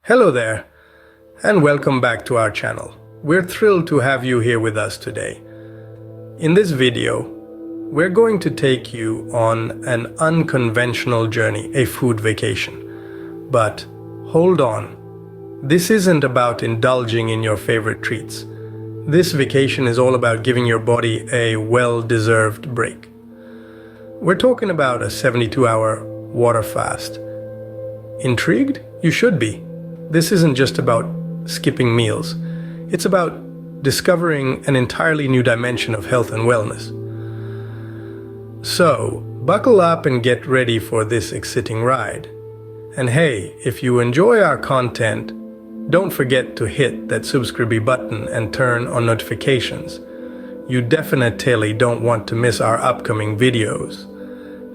Hello there, and welcome back to our channel. We're thrilled to have you here with us today. In this video, we're going to take you on an unconventional journey, a food vacation. But hold on, this isn't about indulging in your favorite treats. This vacation is all about giving your body a well-deserved break. We're talking about a 72-hour water fast. Intrigued? You should be. This isn't just about skipping meals. It's about discovering an entirely new dimension of health and wellness. So, buckle up and get ready for this exciting ride. And hey, if you enjoy our content, don't forget to hit that subscribe button and turn on notifications. You definitely don't want to miss our upcoming videos.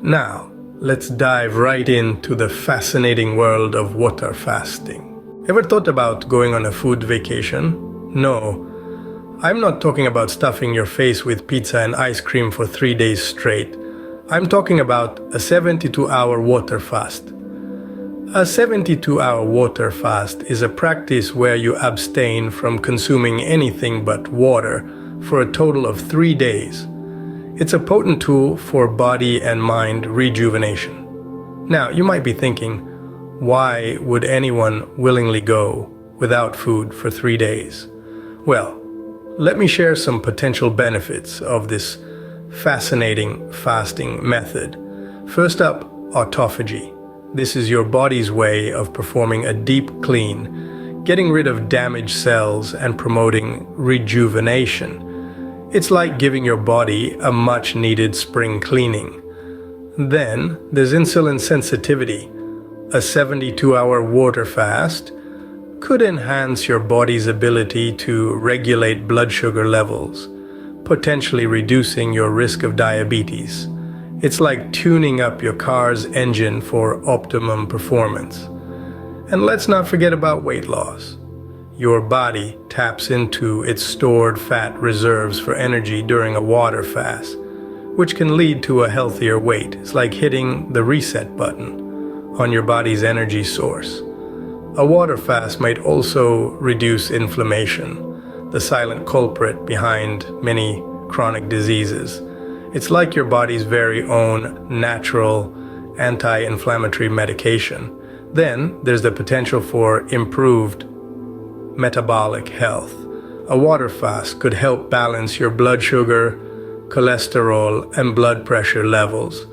Now, let's dive right into the fascinating world of water fasting. Ever thought about going on a food vacation? No, I'm not talking about stuffing your face with pizza and ice cream for 3 days straight. I'm talking about a 72-hour water fast. A 72-hour water fast is a practice where you abstain from consuming anything but water for a total of 3 days. It's a potent tool for body and mind rejuvenation. Now, you might be thinking, why would anyone willingly go without food for 3 days? Well, let me share some potential benefits of this fascinating fasting method. First up, autophagy. This is your body's way of performing a deep clean, getting rid of damaged cells and promoting rejuvenation. It's like giving your body a much-needed spring cleaning. Then, there's insulin sensitivity. A 72-hour water fast could enhance your body's ability to regulate blood sugar levels, potentially reducing your risk of diabetes. It's like tuning up your car's engine for optimum performance. And let's not forget about weight loss. Your body taps into its stored fat reserves for energy during a water fast, which can lead to a healthier weight. It's like hitting the reset button on your body's energy source. A water fast might also reduce inflammation, the silent culprit behind many chronic diseases. It's like your body's very own natural anti-inflammatory medication. Then there's the potential for improved metabolic health. A water fast could help balance your blood sugar, cholesterol, and blood pressure levels,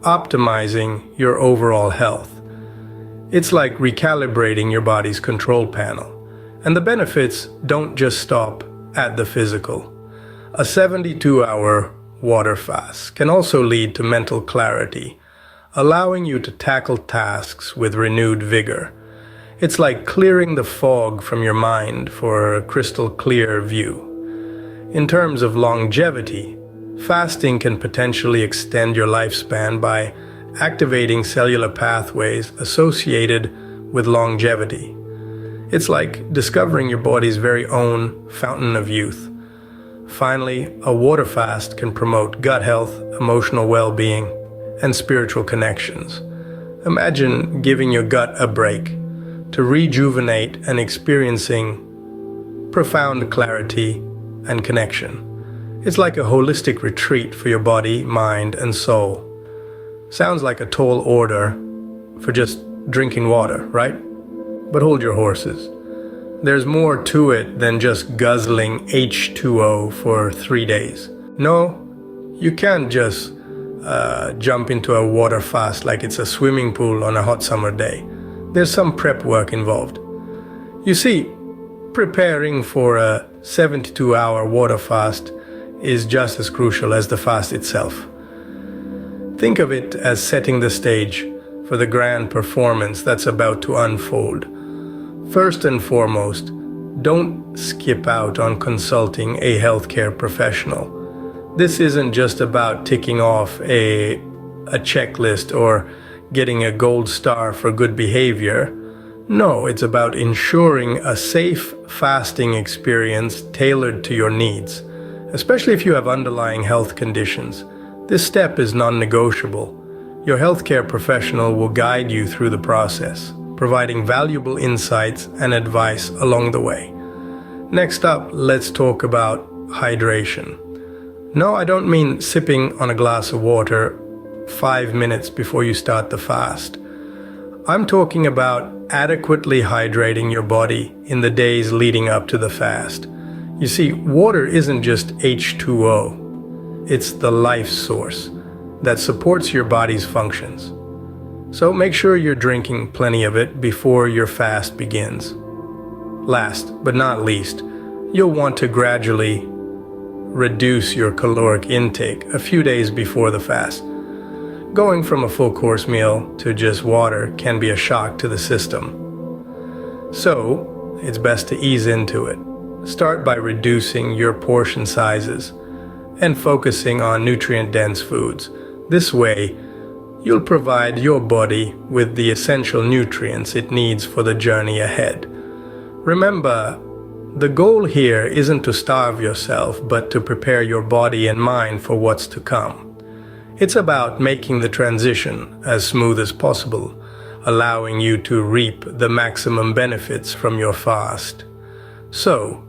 optimizing your overall health. It's like recalibrating your body's control panel. And the benefits don't just stop at the physical. A 72-hour water fast can also lead to mental clarity, allowing you to tackle tasks with renewed vigor. It's like clearing the fog from your mind for a crystal clear view. In terms of longevity, fasting can potentially extend your lifespan by activating cellular pathways associated with longevity. It's like discovering your body's very own fountain of youth. Finally, a water fast can promote gut health, emotional well-being, and spiritual connections. Imagine giving your gut a break to rejuvenate and experiencing profound clarity and connection. It's like a holistic retreat for your body, mind, and soul. Sounds like a tall order for just drinking water, right? But hold your horses. There's more to it than just guzzling H2O for 3 days. No, you can't just jump into a water fast like it's a swimming pool on a hot summer day. There's some prep work involved. You see, preparing for a 72-hour water fast is just as crucial as the fast itself. Think of it as setting the stage for the grand performance that's about to unfold. First and foremost, don't skip out on consulting a healthcare professional. This isn't just about ticking off a checklist or getting a gold star for good behavior. No, it's about ensuring a safe fasting experience tailored to your needs, especially if you have underlying health conditions. This step is non-negotiable. Your healthcare professional will guide you through the process. providing valuable insights and advice along the way. Next up, let's talk about hydration. No, I don't mean sipping on a glass of water 5 minutes before you start the fast. I'm talking about adequately hydrating your body in the days leading up to the fast. You see, water isn't just H2O. It's the life source that supports your body's functions. So make sure you're drinking plenty of it before your fast begins. Last but not least, you'll want to gradually reduce your caloric intake a few days before the fast. Going from a full course meal to just water can be a shock to the system. So, it's best to ease into it. Start by reducing your portion sizes and focusing on nutrient-dense foods. This way, you'll provide your body with the essential nutrients it needs for the journey ahead. Remember, the goal here isn't to starve yourself, but to prepare your body and mind for what's to come. It's about making the transition as smooth as possible, allowing you to reap the maximum benefits from your fast. So,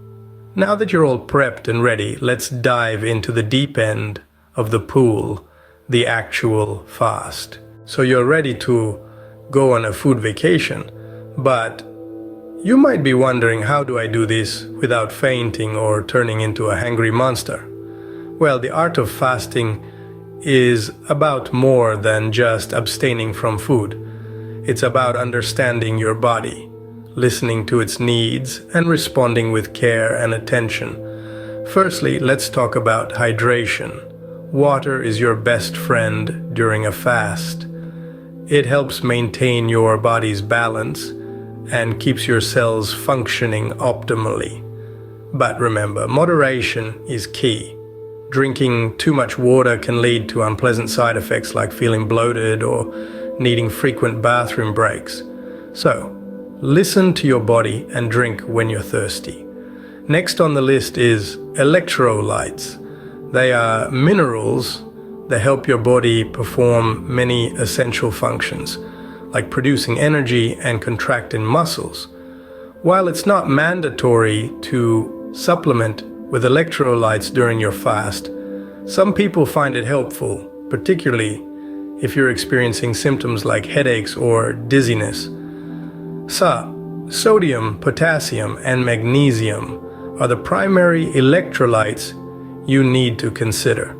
now that you're all prepped and ready, let's dive into the deep end of the pool, the actual fast. So you're ready to go on a food vacation, but you might be wondering, how do I do this without fainting or turning into a hangry monster? Well, the art of fasting is about more than just abstaining from food. It's about understanding your body, listening to its needs, and responding with care and attention. Firstly, let's talk about hydration. Water is your best friend during a fast. It helps maintain your body's balance and keeps your cells functioning optimally. But remember, moderation is key. Drinking too much water can lead to unpleasant side effects like feeling bloated or needing frequent bathroom breaks. So, listen to your body and drink when you're thirsty. Next on the list is electrolytes. They are minerals that help your body perform many essential functions, like producing energy and contracting muscles. While it's not mandatory to supplement with electrolytes during your fast, some people find it helpful, particularly if you're experiencing symptoms like headaches or dizziness. Sodium, potassium, and magnesium are the primary electrolytes you need to consider.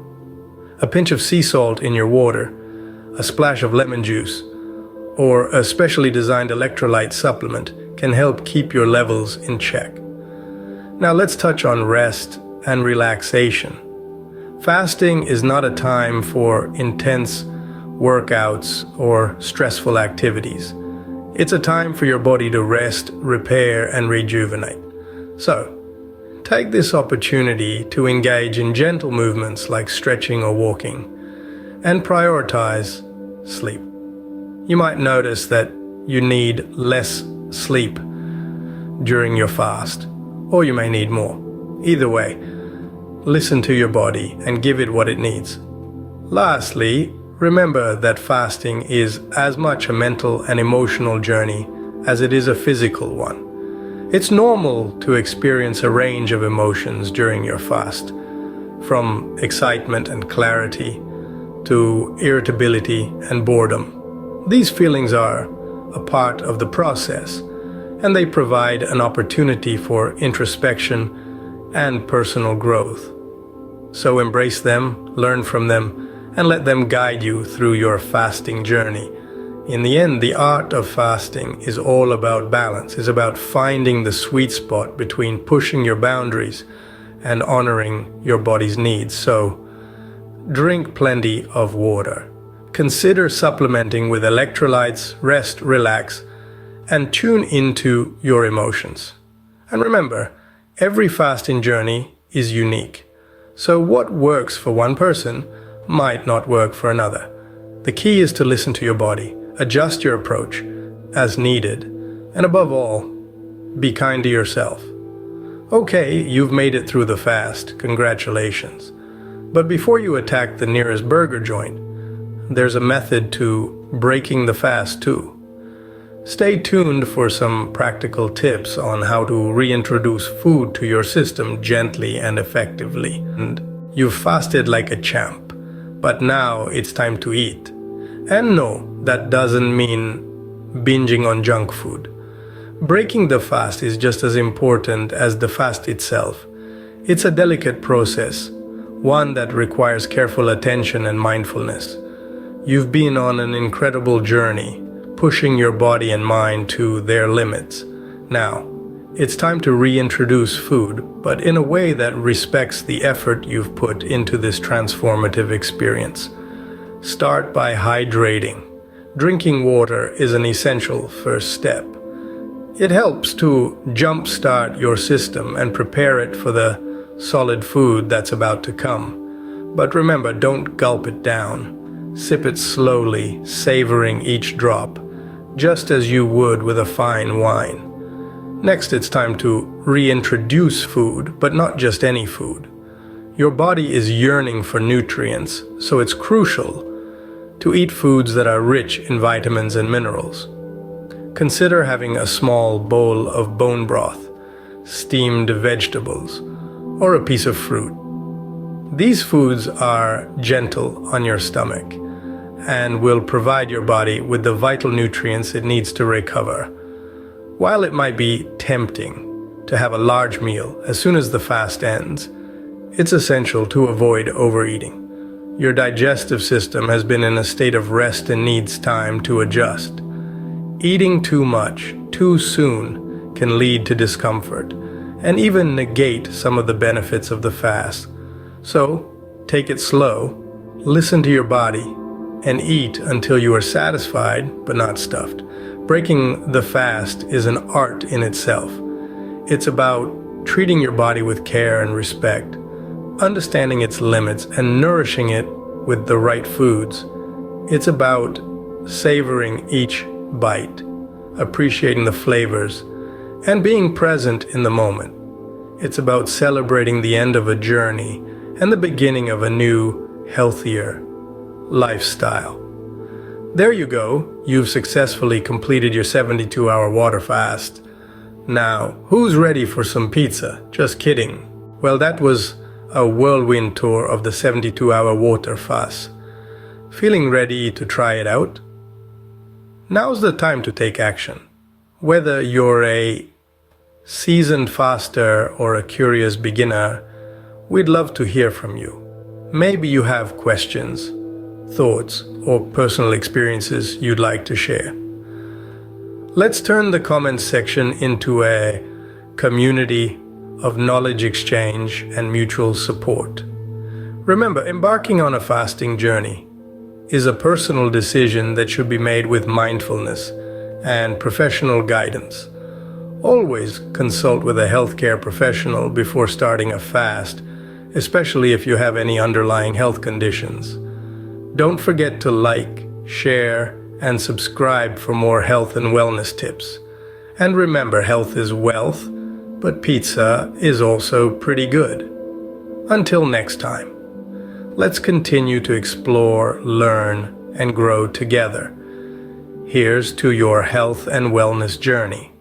A pinch of sea salt in your water, a splash of lemon juice, or a specially designed electrolyte supplement can help keep your levels in check. Now let's touch on rest and relaxation. Fasting is not a time for intense workouts or stressful activities. It's a time for your body to rest, repair, and rejuvenate. So, take this opportunity to engage in gentle movements like stretching or walking, and prioritize sleep. You might notice that you need less sleep during your fast, or you may need more. Either way, listen to your body and give it what it needs. Lastly, remember that fasting is as much a mental and emotional journey as it is a physical one. It's normal to experience a range of emotions during your fast, from excitement and clarity to irritability and boredom. These feelings are a part of the process, and they provide an opportunity for introspection and personal growth. So embrace them, learn from them, and let them guide you through your fasting journey. In the end, the art of fasting is all about balance. It's about finding the sweet spot between pushing your boundaries and honoring your body's needs. So, drink plenty of water. Consider supplementing with electrolytes, rest, relax, and tune into your emotions. And remember, every fasting journey is unique. So what works for one person might not work for another. The key is to listen to your body, adjust your approach as needed, and above all, be kind to yourself. Okay, you've made it through the fast, congratulations. But before you attack the nearest burger joint, there's a method to breaking the fast too. Stay tuned for some practical tips on how to reintroduce food to your system gently and effectively. And you've fasted like a champ, but now it's time to eat. And no, that doesn't mean binging on junk food. Breaking the fast is just as important as the fast itself. It's a delicate process, one that requires careful attention and mindfulness. You've been on an incredible journey, pushing your body and mind to their limits. Now, it's time to reintroduce food, but in a way that respects the effort you've put into this transformative experience. Start by hydrating. Drinking water is an essential first step. It helps to jumpstart your system and prepare it for the solid food that's about to come. But remember, don't gulp it down. Sip it slowly, savoring each drop, just as you would with a fine wine. Next, it's time to reintroduce food, but not just any food. Your body is yearning for nutrients, so it's crucial to eat foods that are rich in vitamins and minerals. Consider having a small bowl of bone broth, steamed vegetables, or a piece of fruit. These foods are gentle on your stomach and will provide your body with the vital nutrients it needs to recover. While it might be tempting to have a large meal as soon as the fast ends, it's essential to avoid overeating. Your digestive system has been in a state of rest and needs time to adjust. Eating too much, too soon, can lead to discomfort and even negate some of the benefits of the fast. So, take it slow, listen to your body, and eat until you are satisfied but not stuffed. Breaking the fast is an art in itself. It's about treating your body with care and respect, understanding its limits and nourishing it with the right foods. It's about savoring each bite, appreciating the flavors, and being present in the moment. It's about celebrating the end of a journey and the beginning of a new, healthier lifestyle. There you go. You've successfully completed your 72-hour water fast. Now, who's ready for some pizza? Just kidding. Well, that was a whirlwind tour of the 72-hour water fast. Feeling ready to try it out? Now's the time to take action. Whether you're a seasoned faster or a curious beginner, we'd love to hear from you. Maybe you have questions, thoughts, or personal experiences you'd like to share. Let's turn the comments section into a community of knowledge exchange and mutual support. Remember, embarking on a fasting journey is a personal decision that should be made with mindfulness and professional guidance. Always consult with a healthcare professional before starting a fast, especially if you have any underlying health conditions. Don't forget to like, share, and subscribe for more health and wellness tips. And remember, health is wealth, but pizza is also pretty good. Until next time, let's continue to explore, learn, and grow together. Here's to your health and wellness journey.